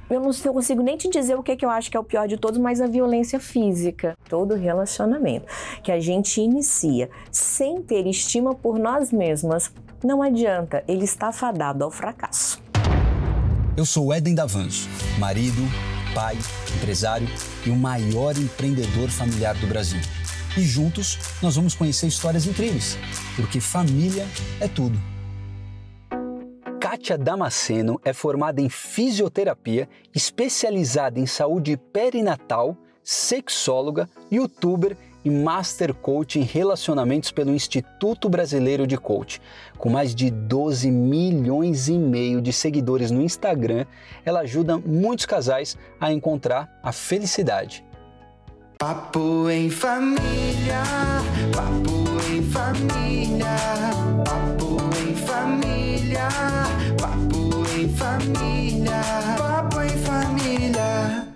Eu não sei, eu consigo nem te dizer o que eu acho que é o pior de todos, mas a violência física. Todo relacionamento que a gente inicia sem ter estima por nós mesmas, não adianta, ele está fadado ao fracasso. Eu sou Éden Davanço, marido, pai, empresário e o maior empreendedor familiar do Brasil. E juntos nós vamos conhecer histórias incríveis, porque família é tudo. Kátia Damasceno é formada em fisioterapia, especializada em saúde perinatal, sexóloga, youtuber e master coach em relacionamentos pelo Instituto Brasileiro de Coach. Com mais de 12 milhões e meio de seguidores no Instagram, ela ajuda muitos casais a encontrar a felicidade. Papo em família, papo em família, papo em família, papo em família, papo em família.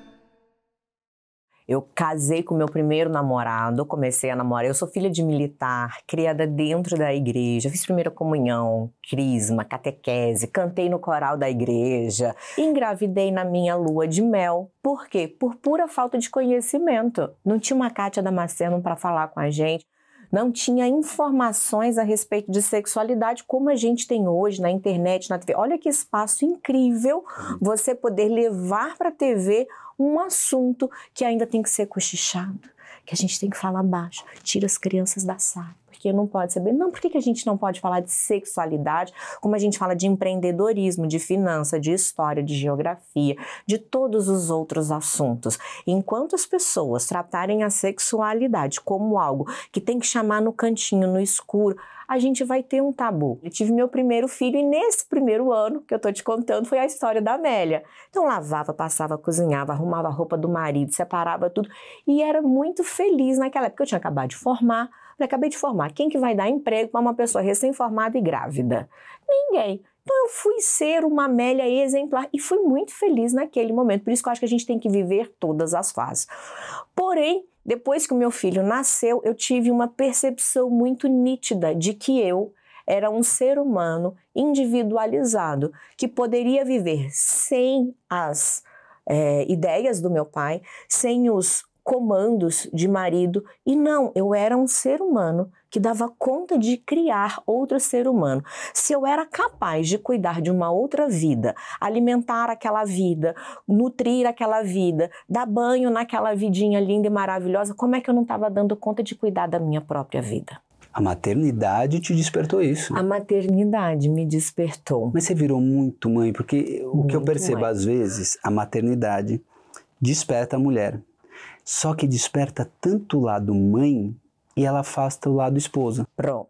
Eu casei com meu primeiro namorado, comecei a namorar. Eu sou filha de militar, criada dentro da igreja, fiz primeira comunhão, crisma, catequese, cantei no coral da igreja, engravidei na minha lua de mel. Por quê? Por pura falta de conhecimento. Não tinha uma Kátia Damasceno para falar com a gente. Não tinha informações a respeito de sexualidade como a gente tem hoje na internet, na TV. Olha que espaço incrível você poder levar para a TV um assunto que ainda tem que ser cochichado, que a gente tem que falar baixo. Tira as crianças da sala, porque não pode saber. Não, por que a gente não pode falar de sexualidade como a gente fala de empreendedorismo, de finança, de história, de geografia, de todos os outros assuntos? Enquanto as pessoas tratarem a sexualidade como algo que tem que chamar no cantinho, no escuro, a gente vai ter um tabu. Eu tive meu primeiro filho e nesse primeiro ano que eu tô te contando foi a história da Amélia. Então lavava, passava, cozinhava, arrumava a roupa do marido, separava tudo e era muito feliz naquela época. Eu tinha acabado de formar. Acabei de formar. Quem que vai dar emprego para uma pessoa recém-formada e grávida? Ninguém. Então eu fui ser uma Amélia exemplar e fui muito feliz naquele momento. Por isso que eu acho que a gente tem que viver todas as fases. Porém, depois que o meu filho nasceu, eu tive uma percepção muito nítida de que eu era um ser humano individualizado, que poderia viver sem as ideias do meu pai, sem os comandos de marido, e não, eu era um ser humano que dava conta de criar outro ser humano. Se eu era capaz de cuidar de uma outra vida, alimentar aquela vida, nutrir aquela vida, dar banho naquela vidinha linda e maravilhosa, como é que eu não estava dando conta de cuidar da minha própria vida? A maternidade te despertou isso. A maternidade me despertou. Mas você virou muito mãe, porque o que eu percebo às vezes, a maternidade desperta a mulher. Só que desperta tanto o lado mãe e ela afasta o lado esposa. Pronto.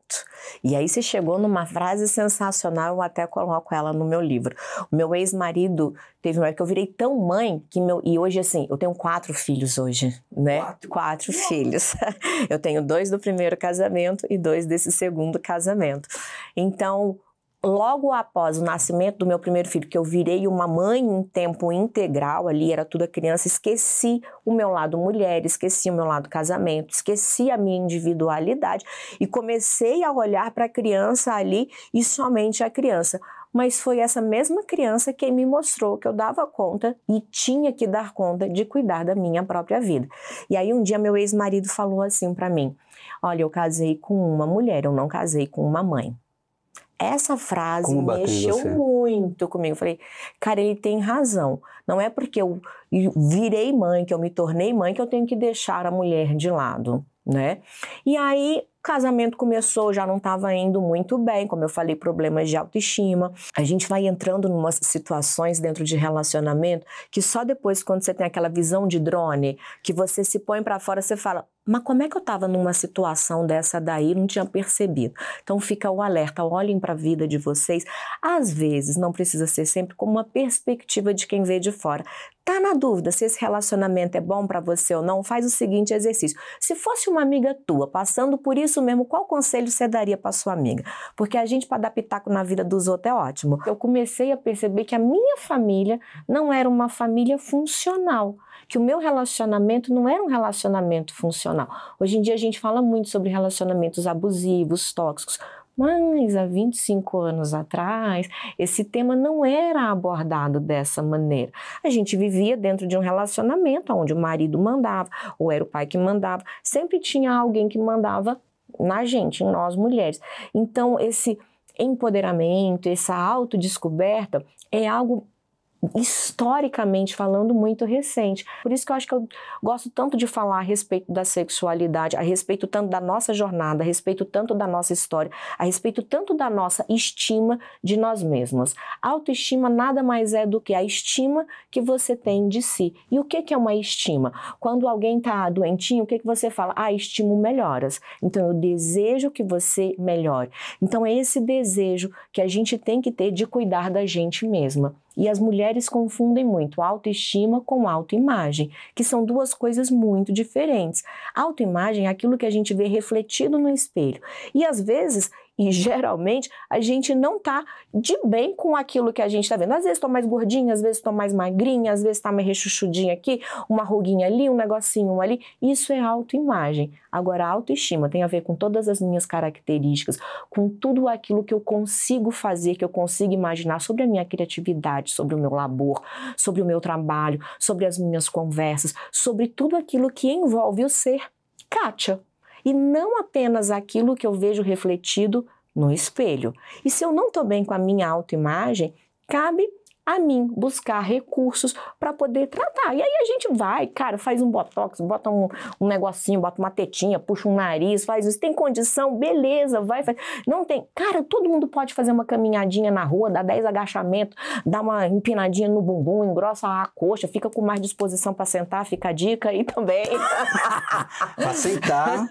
E aí você chegou numa frase sensacional, eu até coloco ela no meu livro. O meu ex-marido teve uma época que eu virei tão mãe que e hoje assim, eu tenho 4 filhos hoje, né? 4 filhos. Eu tenho 2 do primeiro casamento e 2 desse segundo casamento. Então, logo após o nascimento do meu primeiro filho, que eu virei uma mãe em tempo integral, ali era tudo a criança, esqueci o meu lado mulher, esqueci o meu lado casamento, esqueci a minha individualidade e comecei a olhar para a criança ali e somente a criança. Mas foi essa mesma criança quem me mostrou que eu dava conta e tinha que dar conta de cuidar da minha própria vida. E aí um dia meu ex-marido falou assim para mim: olha, eu casei com uma mulher, eu não casei com uma mãe. Essa frase mexeu muito comigo. Eu falei, cara, ele tem razão. Não é porque eu virei mãe, que eu me tornei mãe, que eu tenho que deixar a mulher de lado, né? E aí, o casamento começou, já não estava indo muito bem, como eu falei, problemas de autoestima. A gente vai entrando em umas situações dentro de relacionamento que só depois, quando você tem aquela visão de drone, que você se põe para fora, você fala, mas como é que eu estava numa situação dessa daí, não tinha percebido? Então fica o alerta, olhem para a vida de vocês. Às vezes, não precisa ser sempre como uma perspectiva de quem vê de fora. Tá na dúvida se esse relacionamento é bom para você ou não? Faz o seguinte exercício. Se fosse uma amiga tua passando por isso mesmo, qual conselho você daria para sua amiga? Porque a gente, para dar pitaco na vida dos outros, é ótimo. Eu comecei a perceber que a minha família não era uma família funcional, que o meu relacionamento não era um relacionamento funcional. Hoje em dia a gente fala muito sobre relacionamentos abusivos, tóxicos, Mas há 25 anos atrás, esse tema não era abordado dessa maneira. A gente vivia dentro de um relacionamento onde o marido mandava, ou era o pai que mandava, sempre tinha alguém que mandava na gente, em nós mulheres. Então, esse empoderamento, essa autodescoberta é algo historicamente falando muito recente. Por isso que eu acho que eu gosto tanto de falar a respeito da sexualidade, a respeito tanto da nossa jornada, a respeito tanto da nossa história, a respeito tanto da nossa estima de nós mesmos. Autoestima nada mais é do que a estima que você tem de si. E o que é uma estima? Quando alguém está doentinho, o que você fala? Estimo melhoras. Então eu desejo que você melhore. Então é esse desejo que a gente tem que ter de cuidar da gente mesma. E as mulheres confundem muito autoestima com autoimagem, que são duas coisas muito diferentes. Autoimagem é aquilo que a gente vê refletido no espelho. E às vezes, e geralmente, a gente não está de bem com aquilo que a gente está vendo. Às vezes estou mais gordinha, às vezes estou mais magrinha, às vezes está mais rechuchudinha aqui, uma ruguinha ali, um negocinho ali. Isso é autoimagem. Agora, a autoestima tem a ver com todas as minhas características, com tudo aquilo que eu consigo fazer, que eu consigo imaginar sobre a minha criatividade, sobre o meu labor, sobre o meu trabalho, sobre as minhas conversas, sobre tudo aquilo que envolve o ser Kátia. E não apenas aquilo que eu vejo refletido no espelho. E se eu não estou bem com a minha autoimagem, cabe a mim buscar recursos para poder tratar. E aí a gente vai, cara, faz um botox, bota um negocinho, bota uma tetinha, puxa um nariz, faz isso. Tem condição? Beleza, vai, faz. Não tem. Cara, todo mundo pode fazer uma caminhadinha na rua, dar 10 agachamentos, dar uma empinadinha no bumbum, engrossa a coxa, fica com mais disposição para sentar, fica a dica aí também. Para sentar.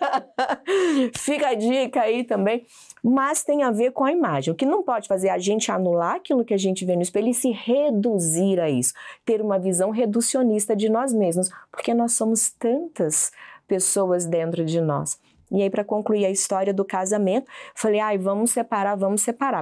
Fica a dica aí também. Mas tem a ver com a imagem. O que não pode fazer é a gente anular aquilo que a gente vê no espelho e se reduzir a isso. Ter uma visão reducionista de nós mesmos, porque nós somos tantas pessoas dentro de nós. E aí, para concluir a história do casamento, falei, vamos separar,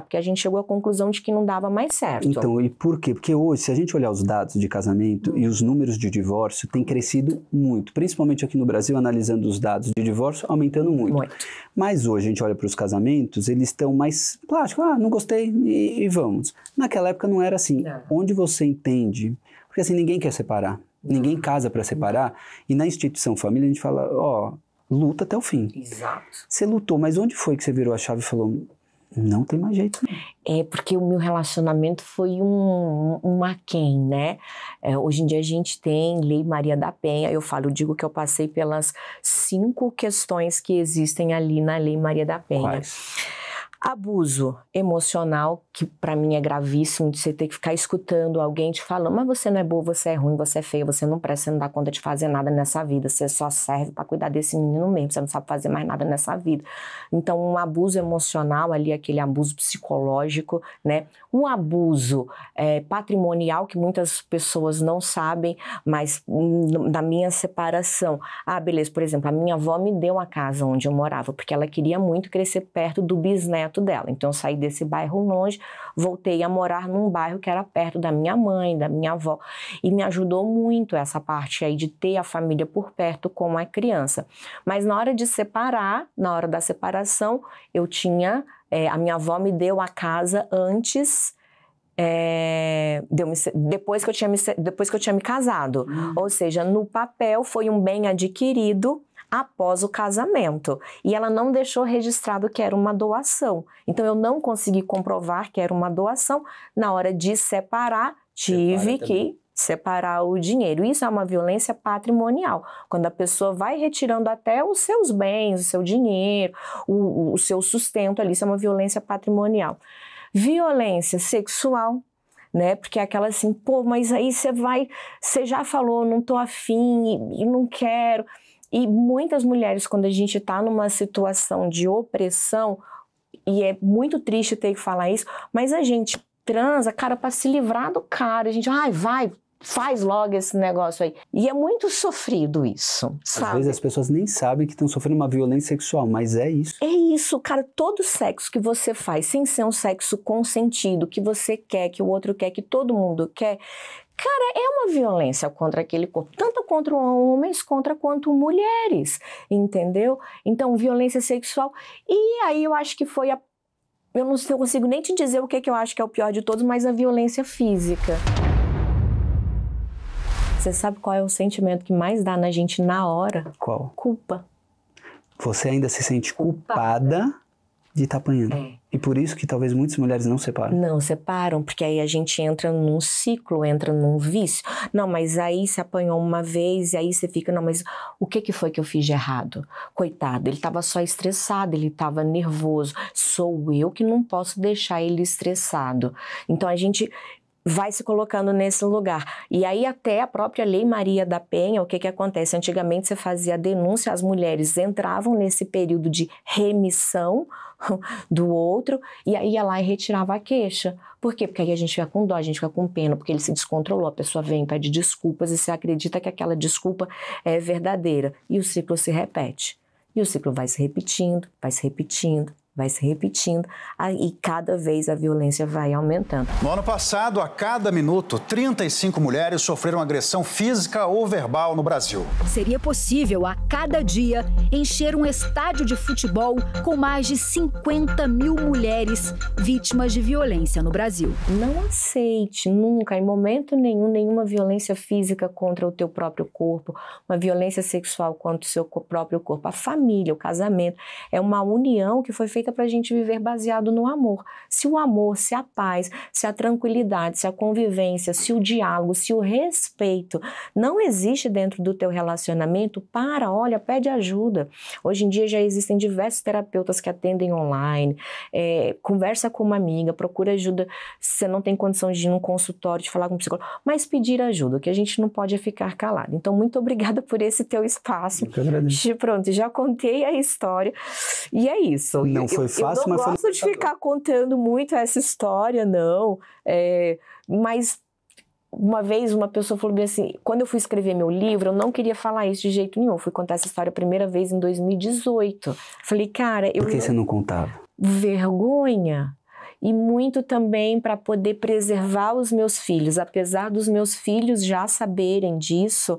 porque a gente chegou à conclusão de que não dava mais certo. Então, e por quê? Porque hoje, se a gente olhar os dados de casamento e os números de divórcio, tem crescido muito, principalmente aqui no Brasil, analisando os dados de divórcio, aumentando muito. Mas hoje, a gente olha para os casamentos, eles estão mais plásticos, não gostei e vamos. Naquela época não era assim. Não. Onde você entende, porque assim, ninguém quer separar, ninguém casa para separar, e na instituição família a gente fala, luta até o fim. Exato. Você lutou, mas onde foi que você virou a chave e falou, não tem mais jeito? É porque o meu relacionamento foi um aquém, né? Hoje em dia a gente tem Lei Maria da Penha, eu digo que eu passei pelas 5 questões que existem ali na Lei Maria da Penha. Quais? Abuso emocional, que para mim é gravíssimo, de você ter que ficar escutando alguém te falando, mas você não é boa, você é ruim, você é feia, você não presta, você não dá conta de fazer nada nessa vida, você só serve para cuidar desse menino mesmo, você não sabe fazer mais nada nessa vida. Então, um abuso emocional ali, aquele abuso psicológico, né? Um abuso patrimonial, que muitas pessoas não sabem, mas na minha separação, beleza, por exemplo, a minha avó me deu a casa onde eu morava, porque ela queria muito crescer perto do bisneto dela. Então eu saí desse bairro longe, voltei a morar num bairro que era perto da minha mãe, da minha avó, e me ajudou muito essa parte aí de ter a família por perto com a criança. Mas na hora de separar, na hora da separação, eu tinha, a minha avó me deu a casa antes, depois que eu tinha me casado. Ou seja, no papel foi um bem adquirido após o casamento. E ela não deixou registrado que era uma doação. Então, eu não consegui comprovar que era uma doação. Na hora de separar, tive que separar o dinheiro. Isso é uma violência patrimonial. Quando a pessoa vai retirando até os seus bens, o seu dinheiro, o seu sustento ali, isso é uma violência patrimonial. Violência sexual, né? Porque é aquela assim, mas aí você já falou, não tô afim e não quero. E muitas mulheres, quando a gente está numa situação de opressão, e é muito triste ter que falar isso, mas a gente transa, cara, para se livrar do cara, a gente, faz logo esse negócio aí. E é muito sofrido isso, sabe? Às vezes as pessoas nem sabem que estão sofrendo uma violência sexual, mas é isso. É isso, cara, todo sexo que você faz, sem ser um sexo consentido, que você quer, que o outro quer, que todo mundo quer, cara, é uma violência contra aquele corpo, tanto contra homens quanto mulheres, entendeu? Então, violência sexual. E aí eu acho que foi Eu não consigo nem te dizer o que eu acho que é o pior de todos, mas a violência física. Você sabe qual é o sentimento que mais dá na gente na hora? Qual? Culpa. Você ainda se sente culpada de estar apanhando. É. E por isso que talvez muitas mulheres não separam. Não separam, porque aí a gente entra num ciclo, entra num vício. Não, mas aí você apanhou uma vez e aí você fica, não, mas o que foi que eu fiz de errado? Coitado, ele estava só estressado, ele estava nervoso. Sou eu que não posso deixar ele estressado. Então a gente vai se colocando nesse lugar. E aí até a própria Lei Maria da Penha, o que acontece? Antigamente você fazia a denúncia, as mulheres entravam nesse período de remissão do outro, e aí ia lá e retirava a queixa. Por quê? Porque aí a gente fica com dó, a gente fica com pena, porque ele se descontrolou, a pessoa vem, pede desculpas e você acredita que aquela desculpa é verdadeira. E o ciclo se repete. E o ciclo vai se repetindo, vai se repetindo, vai se repetindo, e cada vez a violência vai aumentando. No ano passado, a cada minuto, 35 mulheres sofreram agressão física ou verbal no Brasil. Seria possível, a cada dia, encher um estádio de futebol com mais de 50 mil mulheres vítimas de violência no Brasil. Não aceite nunca, em momento nenhum, nenhuma violência física contra o teu próprio corpo, uma violência sexual contra o seu próprio corpo. A família, o casamento, é uma união que foi feita para a gente viver baseado no amor. Se o amor, se a paz, se a tranquilidade, se a convivência, se o diálogo, se o respeito não existe dentro do teu relacionamento, olha, pede ajuda. Hoje em dia já existem diversos terapeutas que atendem online, conversa com uma amiga, procura ajuda se você não tem condição de ir num consultório, de falar com um psicólogo, mas pedir ajuda, o que a gente não pode é ficar calado. Então, muito obrigada por esse teu espaço. Eu que agradeço. Pronto, já contei a história e é isso. Não foi fácil, eu não mas foi gosto de ficar contando muito essa história, não. Mas uma vez uma pessoa falou bem assim, quando eu fui escrever meu livro, eu não queria falar isso de jeito nenhum. Eu fui contar essa história a primeira vez em 2018. Falei, cara... Por que você não contava? Vergonha. E muito também para poder preservar os meus filhos. Apesar dos meus filhos já saberem disso,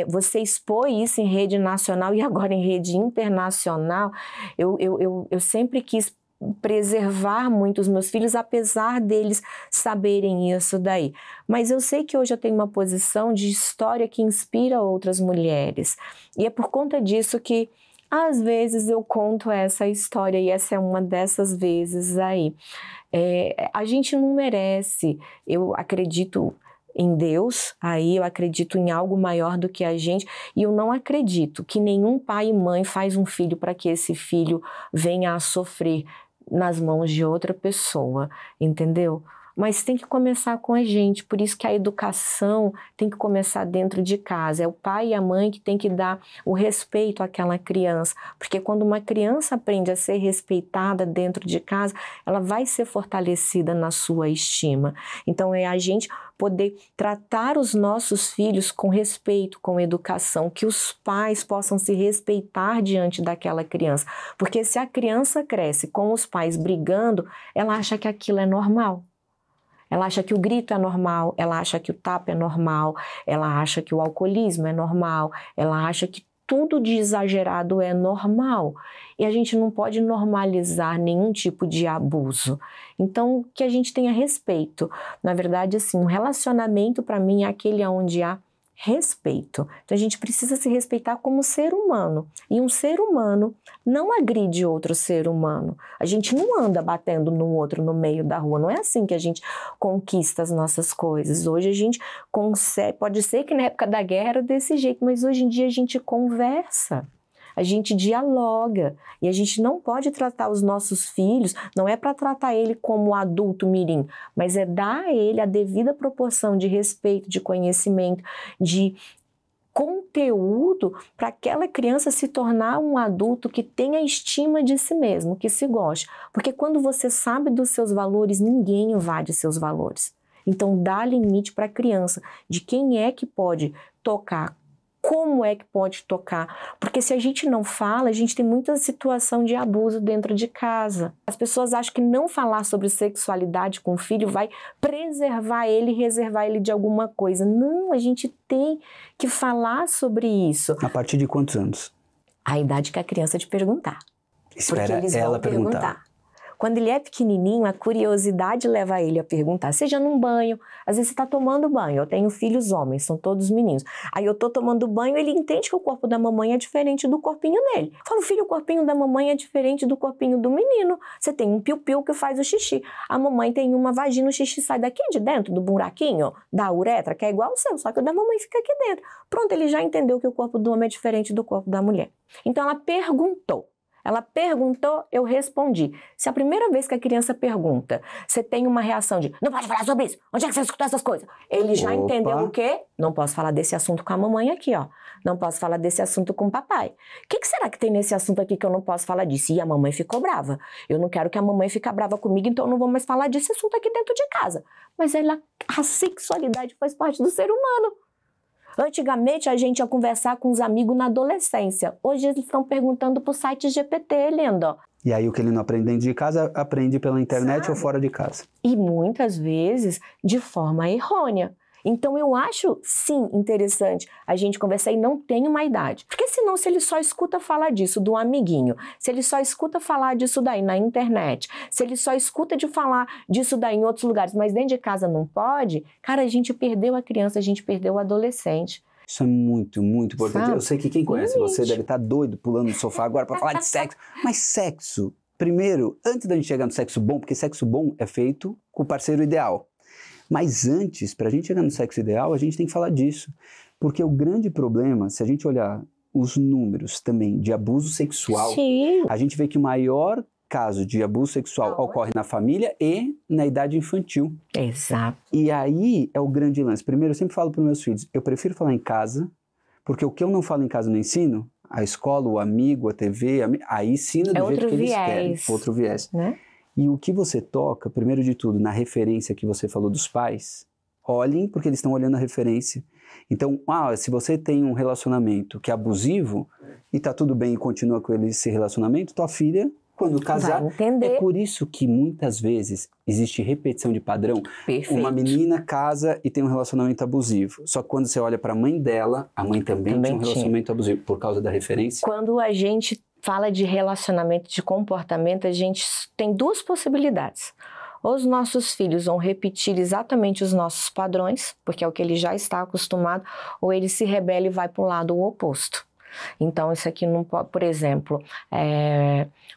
você expor isso em rede nacional e agora em rede internacional, eu sempre quis preservar muito os meus filhos, apesar deles saberem isso daí. Mas eu sei que hoje eu tenho uma posição de história que inspira outras mulheres. E é por conta disso que às vezes eu conto essa história e essa é uma dessas vezes aí. A gente não merece, eu acredito em Deus, aí eu acredito em algo maior do que a gente e eu não acredito que nenhum pai e mãe faz um filho para que esse filho venha a sofrer nas mãos de outra pessoa, entendeu? Mas tem que começar com a gente, por isso que a educação tem que começar dentro de casa. É o pai e a mãe que tem que dar o respeito àquela criança, porque quando uma criança aprende a ser respeitada dentro de casa, ela vai ser fortalecida na sua estima. Então é a gente poder tratar os nossos filhos com respeito, com educação, que os pais possam se respeitar diante daquela criança. Porque se a criança cresce com os pais brigando, ela acha que aquilo é normal. Ela acha que o grito é normal, ela acha que o tapa é normal, ela acha que o alcoolismo é normal, ela acha que tudo de exagerado é normal. E a gente não pode normalizar nenhum tipo de abuso. Então, que a gente tenha respeito. Na verdade, assim, um relacionamento para mim é aquele onde há respeito. Então a gente precisa se respeitar como ser humano. E um ser humano não agride outro ser humano. A gente não anda batendo no outro no meio da rua. Não é assim que a gente conquista as nossas coisas. Hoje a gente consegue, pode ser que na época da guerra era desse jeito, mas hoje em dia a gente conversa. A gente dialoga e a gente não pode tratar os nossos filhos, não é para tratar ele como adulto mirim, mas é dar a ele a devida proporção de respeito, de conhecimento, de conteúdo para aquela criança se tornar um adulto que tenha estima de si mesmo, que se goste. Porque quando você sabe dos seus valores, ninguém invade seus valores. Então dá limite para a criança de quem é que pode tocar, como é que pode tocar? Porque se a gente não fala, a gente tem muita situação de abuso dentro de casa. As pessoas acham que não falar sobre sexualidade com o filho vai preservar ele e reservar ele de alguma coisa. Não, a gente tem que falar sobre isso. A partir de quantos anos? A idade que a criança te perguntar. Espera porque eles ela vão perguntar. Quando ele é pequenininho, a curiosidade leva ele a perguntar, seja num banho, às vezes você está tomando banho, eu tenho filhos homens, são todos meninos, aí eu tô tomando banho, ele entende que o corpo da mamãe é diferente do corpinho dele. Eu falo, filho, o corpinho da mamãe é diferente do corpinho do menino, você tem um piu-piu que faz o xixi, a mamãe tem uma vagina, o xixi sai daqui de dentro do buraquinho da uretra, que é igual ao seu, só que o da mamãe fica aqui dentro. Pronto, ele já entendeu que o corpo do homem é diferente do corpo da mulher. Então ela perguntou, eu respondi. Se a primeira vez que a criança pergunta, você tem uma reação de, não pode falar sobre isso, onde é que você escutou essas coisas? Ele já entendeu o quê? Não posso falar desse assunto com a mamãe aqui, ó. Não posso falar desse assunto com o papai. O que será que tem nesse assunto aqui que eu não posso falar disso? E a mamãe ficou brava. Eu não quero que a mamãe fique brava comigo, então eu não vou mais falar desse assunto aqui dentro de casa. Mas a sexualidade faz parte do ser humano. Antigamente, a gente ia conversar com os amigos na adolescência. Hoje, eles estão perguntando pro site GPT, lindo. E aí, o que ele não aprende dentro de casa, aprende pela internet ou fora de casa. E muitas vezes, de forma errônea. Então, eu acho, sim, interessante a gente conversar e não tem uma idade. Porque senão, se ele só escuta falar disso do amiguinho, se ele só escuta falar disso daí na internet, se ele só escuta de falar disso daí em outros lugares, mas dentro de casa não pode, cara, a gente perdeu a criança, a gente perdeu o adolescente. Isso é muito, muito importante. Sabe? Eu sei que quem conhece você deve estar doido pulando no sofá agora para falar de sexo. Mas sexo, primeiro, antes da gente chegar no sexo bom, porque sexo bom é feito com o parceiro ideal. Mas antes, para a gente chegar no sexo ideal, a gente tem que falar disso. Porque o grande problema, se a gente olhar os números também de abuso sexual, Sim. a gente vê que o maior caso de abuso sexual ocorre na família e na idade infantil. Exato. E aí é o grande lance. Primeiro, eu sempre falo para os meus filhos, eu prefiro falar em casa, porque o que eu não falo em casa eu não ensino, a escola, o amigo, a TV, aí ensina do jeito que eles querem. Outro viés. Né? E o que você toca, primeiro de tudo, na referência que você falou dos pais, olhem porque eles estão olhando a referência. Então, se você tem um relacionamento que é abusivo e tá tudo bem e continua com esse relacionamento, tua filha, quando casar, vai entender. é por isso que muitas vezes existe repetição de padrão. Perfeito. Uma menina casa e tem um relacionamento abusivo. Só que quando você olha para a mãe dela, a mãe também tinha um relacionamento abusivo por causa da referência. Quando a gente fala de relacionamento, de comportamento, a gente tem duas possibilidades. Ou os nossos filhos vão repetir exatamente os nossos padrões, porque é o que ele já está acostumado, ou ele se rebela e vai para o lado oposto. Então, isso aqui não pode, por exemplo,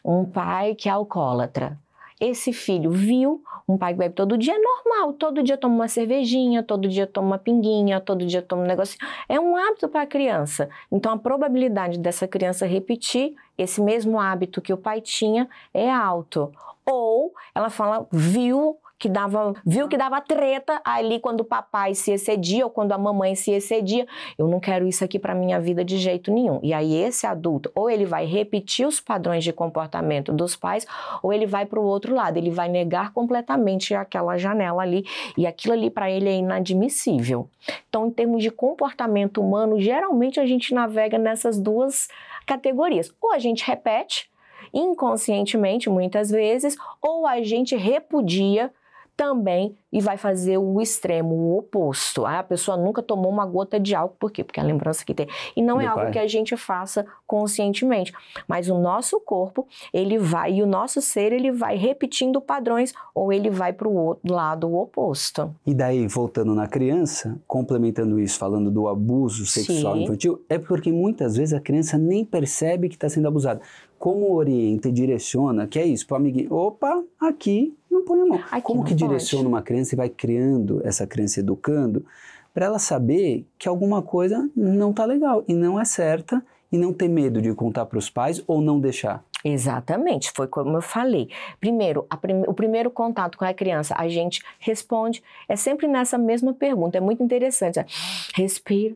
um pai que é alcoólatra. Esse filho viu um pai que bebe todo dia, é normal, todo dia toma uma cervejinha, todo dia toma uma pinguinha, todo dia toma um negocinho. É um hábito para a criança. Então, a probabilidade dessa criança repetir esse mesmo hábito que o pai tinha é alto. Ou ela fala, viu que dava treta ali quando o papai se excedia ou quando a mamãe se excedia. Eu não quero isso aqui para minha vida de jeito nenhum. E aí esse adulto, ou ele vai repetir os padrões de comportamento dos pais, ou ele vai para o outro lado, ele vai negar completamente aquela janela ali, e aquilo ali para ele é inadmissível. Então, em termos de comportamento humano, geralmente a gente navega nessas duas categorias. Ou a gente repete, inconscientemente, muitas vezes, ou a gente repudia também e vai fazer o extremo, o oposto. A pessoa nunca tomou uma gota de álcool, por quê? Porque é a lembrança que tem. E não é algo que a gente faça conscientemente, mas o nosso corpo, ele vai, e o nosso ser, ele vai repetindo padrões, ou ele vai para o outro lado oposto. E daí, voltando na criança, complementando isso, falando do abuso sexual infantil, é porque muitas vezes a criança nem percebe que está sendo abusada. Como orienta e direciona, que é isso, para o amiguinho, opa, aqui não põe a mão. Como que direciona uma criança e vai criando essa criança, educando, para ela saber que alguma coisa não está legal e não é certa, e não ter medo de contar para os pais ou não deixar? Exatamente, foi como eu falei. Primeiro, o primeiro contato com a criança, a gente responde, é sempre nessa mesma pergunta, é muito interessante. Respira.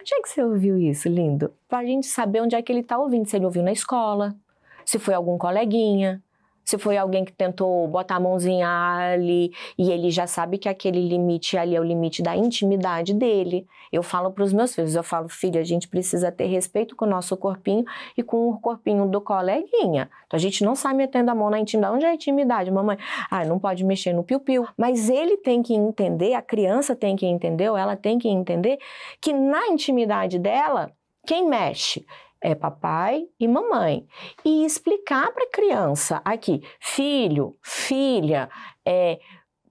Onde é que você ouviu isso, lindo? Pra gente saber onde é que ele tá ouvindo, se ele ouviu na escola, se foi algum coleguinha, se foi alguém que tentou botar a mãozinha ali e ele já sabe que aquele limite ali é o limite da intimidade dele. Eu falo para os meus filhos, eu falo, filho, a gente precisa ter respeito com o nosso corpinho e com o corpinho do coleguinha. Então a gente não sai metendo a mão na intimidade. Onde é a intimidade, mamãe? Não pode mexer no piu-piu. Mas ele tem que entender, a criança tem que entender, ou ela tem que entender que na intimidade dela, quem mexe é papai e mamãe. E explicar para a criança aqui, filho, filha,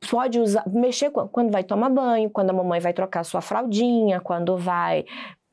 pode usar, mexer quando vai tomar banho, quando a mamãe vai trocar sua fraldinha, quando vai...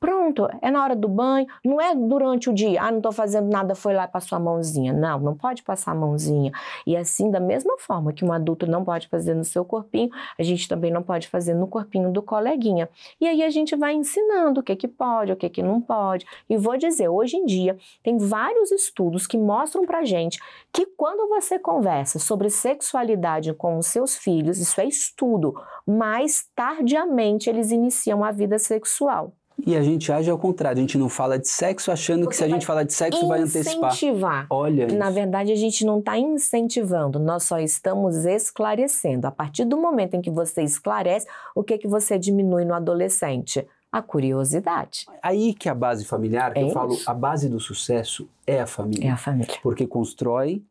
Pronto, é na hora do banho, não é durante o dia, não estou fazendo nada, foi lá e passou a mãozinha. Não pode passar a mãozinha. E assim, da mesma forma que um adulto não pode fazer no seu corpinho, a gente também não pode fazer no corpinho do coleguinha. E aí a gente vai ensinando o que pode, o que não pode. E vou dizer, hoje em dia, tem vários estudos que mostram pra gente que quando você conversa sobre sexualidade com os seus filhos, isso é estudo, mais tardiamente eles iniciam a vida sexual. E a gente age ao contrário, a gente não fala de sexo achando que se a gente falar de sexo vai antecipar. Incentivar. Olha isso. Na verdade, a gente não está incentivando, nós só estamos esclarecendo. A partir do momento em que você esclarece, o que você diminui no adolescente? A curiosidade. Aí que a base familiar, que eu falo, isso. a base do sucesso é a família. É a família. Porque constrói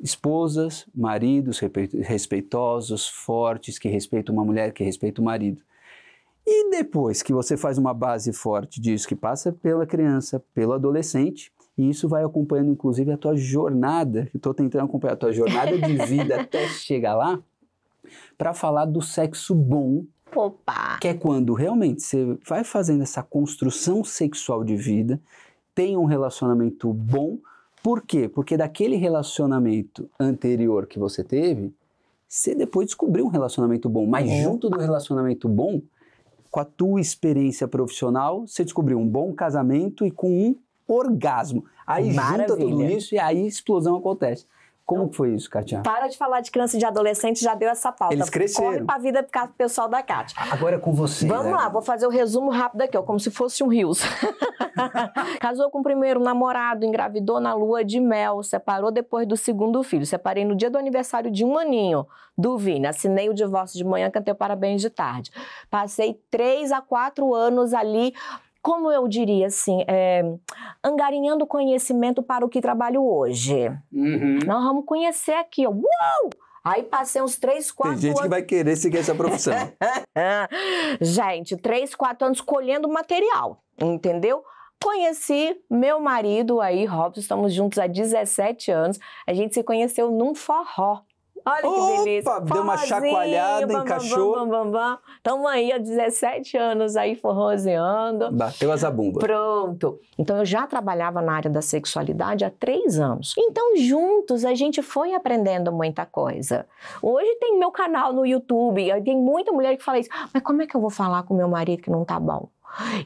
esposas, maridos respeitosos, fortes, que respeitam uma mulher, que respeitam o marido. E depois que você faz uma base forte disso, que passa pela criança, pelo adolescente, e isso vai acompanhando inclusive a tua jornada, que estou tentando acompanhar a tua jornada de vida até chegar lá, para falar do sexo bom. Opa! Que é quando realmente você vai fazendo essa construção sexual de vida, tem um relacionamento bom. Por quê? Porque daquele relacionamento anterior que você teve, você depois descobriu um relacionamento bom. Mas junto do relacionamento bom, com a tua experiência profissional, você descobriu um bom casamento e com um orgasmo. Aí Maravilha. junta tudo isso e aí a explosão acontece. Como que foi isso, Kátia? Para de falar de criança e de adolescente, já deu essa pauta. Eles cresceram. Corre pra vida pro pessoal da Kátia. Agora é com você. Vamos lá, vou fazer o resumo rápido aqui, ó, como se fosse um rios. Casou com o primeiro namorado, engravidou na lua de mel, separou depois do segundo filho. Separei no dia do aniversário de 1 aninho do Vini. Assinei o divórcio de manhã, cantei parabéns de tarde. Passei 3 a 4 anos ali, como eu diria assim, angariando conhecimento para o que trabalho hoje. Nós vamos conhecer aqui, ó. Uau! Aí passei uns 3, 4 anos... Tem gente que vai querer seguir essa profissão. Gente, 3, 4 anos colhendo material, entendeu? Conheci meu marido aí, Robson, estamos juntos há 17 anos. A gente se conheceu num forró. Olha que delícia. Deu uma chacoalhada, encaixou. Estamos aí há 17 anos aí forrozeando. Bateu a zabumba. Pronto. Então eu já trabalhava na área da sexualidade há 3 anos. Então juntos a gente foi aprendendo muita coisa. Hoje tem meu canal no YouTube, tem muita mulher que fala isso. Mas como é que eu vou falar com meu marido que não tá bom?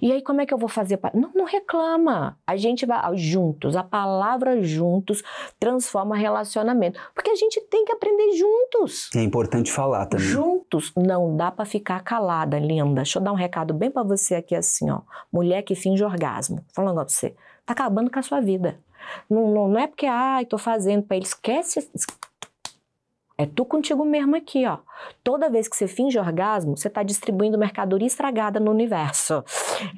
E aí como é que eu vou fazer? Não reclama. A gente vai juntos. A palavra juntos transforma relacionamento. Porque a gente tem que aprender juntos. É importante falar também. Juntos. Não dá pra ficar calada, linda. Deixa eu dar um recado bem pra você aqui assim, ó. Mulher que finge orgasmo. Falando pra você. Tá acabando com a sua vida. Não é porque, tô fazendo pra ele. Esquece. É tu contigo mesmo aqui, ó. Toda vez que você finge orgasmo, você tá distribuindo mercadoria estragada no universo.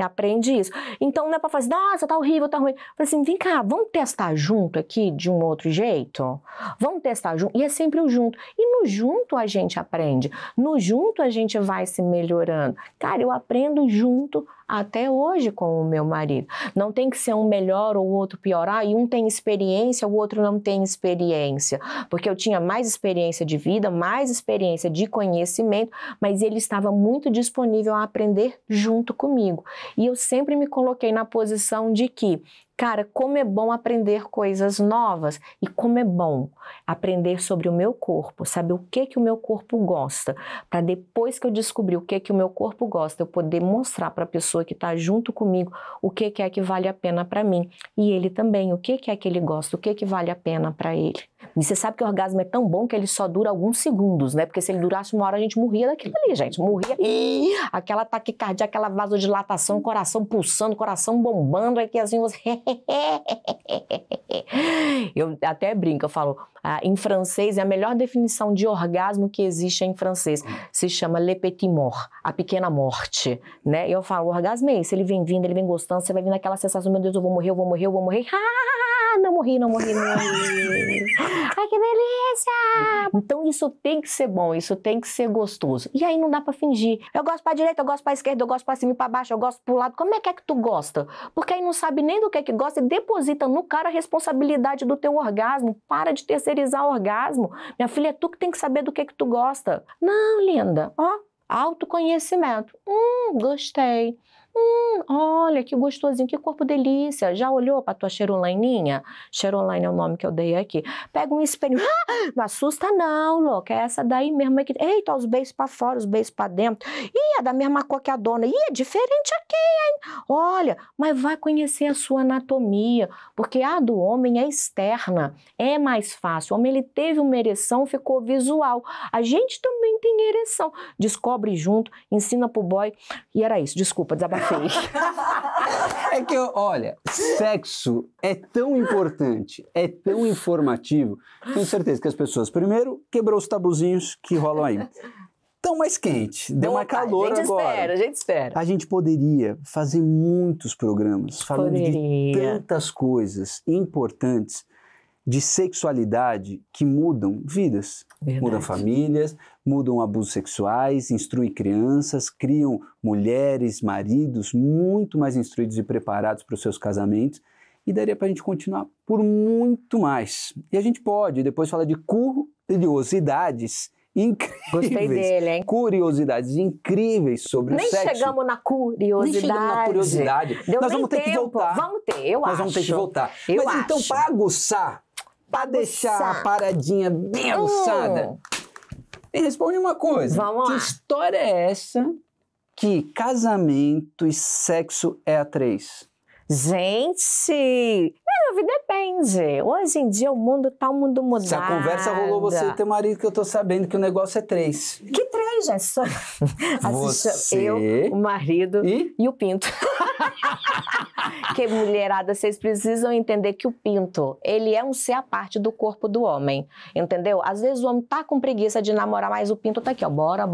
Aprende isso. Então não é pra fazer, nossa, tá horrível, tá ruim. Fala assim, vem cá, vamos testar junto aqui de um outro jeito? Vamos testar junto? E é sempre o junto. E no junto a gente aprende. No junto a gente vai se melhorando. Cara, eu aprendo junto até hoje com o meu marido. Não tem que ser um melhor ou o outro pior. E um tem experiência, o outro não tem experiência. Porque eu tinha mais experiência de vida, mais experiência de conhecimento, mas ele estava muito disponível a aprender junto comigo. E eu sempre me coloquei na posição de que, cara, como é bom aprender coisas novas e como é bom aprender sobre o meu corpo, saber o que o meu corpo gosta, para depois que eu descobrir o que o meu corpo gosta, eu poder mostrar para a pessoa que está junto comigo o que é que vale a pena para mim. E ele também, o que é que ele gosta, o que vale a pena para ele. E você sabe que o orgasmo é tão bom que ele só dura alguns segundos, né? Porque se ele durasse 1 hora, a gente morria daquilo ali, gente. Morria. E aquela taquicardia, aquela vasodilatação, coração pulsando, coração bombando, aqui assim você... Eu até brinco, eu falo, em francês, é a melhor definição de orgasmo que existe em francês. Se chama le petit mort, a pequena morte, né? E eu falo, o orgasmo é esse, ele vem vindo, ele vem gostando, você vai vindo aquela sensação, meu Deus, eu vou morrer, Ah, não morri. Ai, que delícia! Então isso tem que ser bom, isso tem que ser gostoso. E aí não dá pra fingir. Eu gosto pra direita, eu gosto pra esquerda, eu gosto pra cima e pra baixo, eu gosto pro lado. Como é que tu gosta? Porque aí não sabe nem do que gosta e deposita no cara a responsabilidade do teu orgasmo. Para de terceirizar o orgasmo. Minha filha, é tu que tem que saber do que tu gosta. Não, linda. Ó, autoconhecimento. Gostei. Olha, que gostosinho, que corpo delícia. Já olhou pra tua Cherolaininha? Cheroline é o nome que eu dei aqui. Pega um espelho. Não assusta não, louca. É essa daí mesmo aqui. Eita, os beijos pra fora, os beijos pra dentro. Ih, é da mesma cor que a dona. Ih, é diferente aqui, hein? Olha, mas vai conhecer a sua anatomia, porque a do homem é externa. É mais fácil. O homem, ele teve uma ereção, ficou visual. A gente também tem ereção. Descobre junto, ensina pro boy. E era isso, desculpa, desabafei. É que, olha, sexo é tão importante, é tão informativo, tenho certeza que as pessoas, primeiro, quebrou os tabuzinhos que rolam aí. Tão mais quente, deu mais calor agora. A gente espera. A gente poderia fazer muitos programas falando de tantas coisas importantes de sexualidade que mudam vidas. Verdade. Mudam famílias, mudam abusos sexuais, instruem crianças, criam mulheres, maridos muito mais instruídos e preparados para os seus casamentos. E daria para a gente continuar por muito mais. E a gente pode depois falar de curiosidades incríveis. Gostei dele, hein? Curiosidades incríveis sobre o sexo. Nem chegamos na curiosidade. Nós vamos ter que voltar. Vamos ter, eu acho. Nós vamos ter que voltar. Mas então, para aguçar, para deixar a paradinha bem aguçada, me responde uma coisa. Vamos lá. Que história é essa que casamento e sexo é a 3? Gente, depende. Hoje em dia o mundo tá um mundo mudado. Essa conversa rolou você e teu marido, que eu tô sabendo que o negócio é 3. Que 3, gente? Você, eu, o marido e o pinto. Que mulherada, vocês precisam entender que o pinto, ele é um ser à parte do corpo do homem, entendeu? Às vezes o homem tá com preguiça de namorar, mas o pinto tá aqui, ó, bora.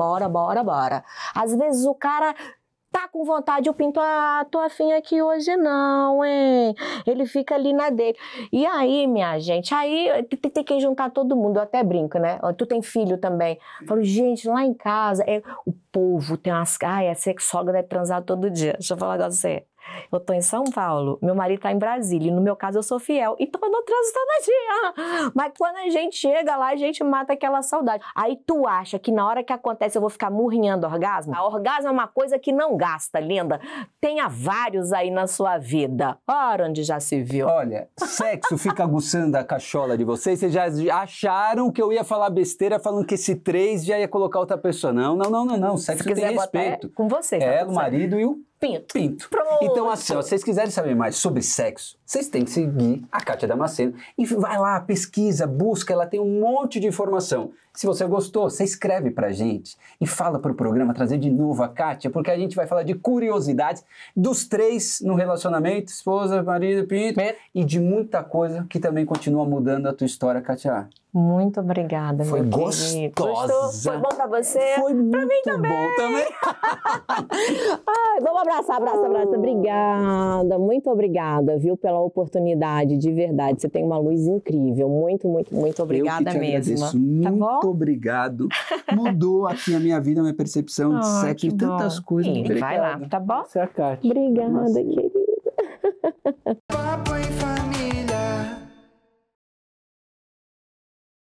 Às vezes o cara tá com vontade, o pinto, tô afim aqui hoje não, hein? Ele fica ali na dele. E aí, minha gente, aí tem que juntar todo mundo, eu até brinco, né? Tu tem filho também. Eu falo, gente, lá em casa, o povo tem umas... Ai, a sexóloga deve transar todo dia. Deixa eu falar com você. Eu tô em São Paulo, meu marido tá em Brasília, e no meu caso eu sou fiel, então eu não transo todo dia. Mas quando a gente chega lá, a gente mata aquela saudade. Aí tu acha que na hora que acontece eu vou ficar murrinhando orgasmo? A orgasmo é uma coisa que não gasta, linda. Tenha vários aí na sua vida. Ora, onde já se viu. Olha, sexo fica aguçando a cachola de vocês. Vocês já acharam que eu ia falar besteira falando que esse 3 já ia colocar outra pessoa. Não. Sexo tem respeito. Com você. É, o marido e o pinto. Pronto. Então, assim, ó, se vocês quiserem saber mais sobre sexo, vocês têm que seguir a Kátia Damasceno. E vai lá, pesquisa, busca, ela tem um monte de informação. Se você gostou, você escreve pra gente e fala pro programa trazer de novo a Kátia, porque a gente vai falar de curiosidades dos 3 no relacionamento, esposa, marido, pinto, e de muita coisa que também continua mudando a tua história, Kátia. Muito obrigada, foi meu gostosa. Gostou? Foi bom pra você? Foi muito pra mim também. Bom também. Ai, vamos abraçar. Obrigada, muito obrigada, viu, pela oportunidade, de verdade. Você tem uma luz incrível. Muito obrigada mesmo. Muito tá bom? Obrigado. Mudou aqui a minha vida, a minha percepção de sexo e tantas coisas. Vai lá, tá bom? Essa é a Kátia. Obrigada, querida.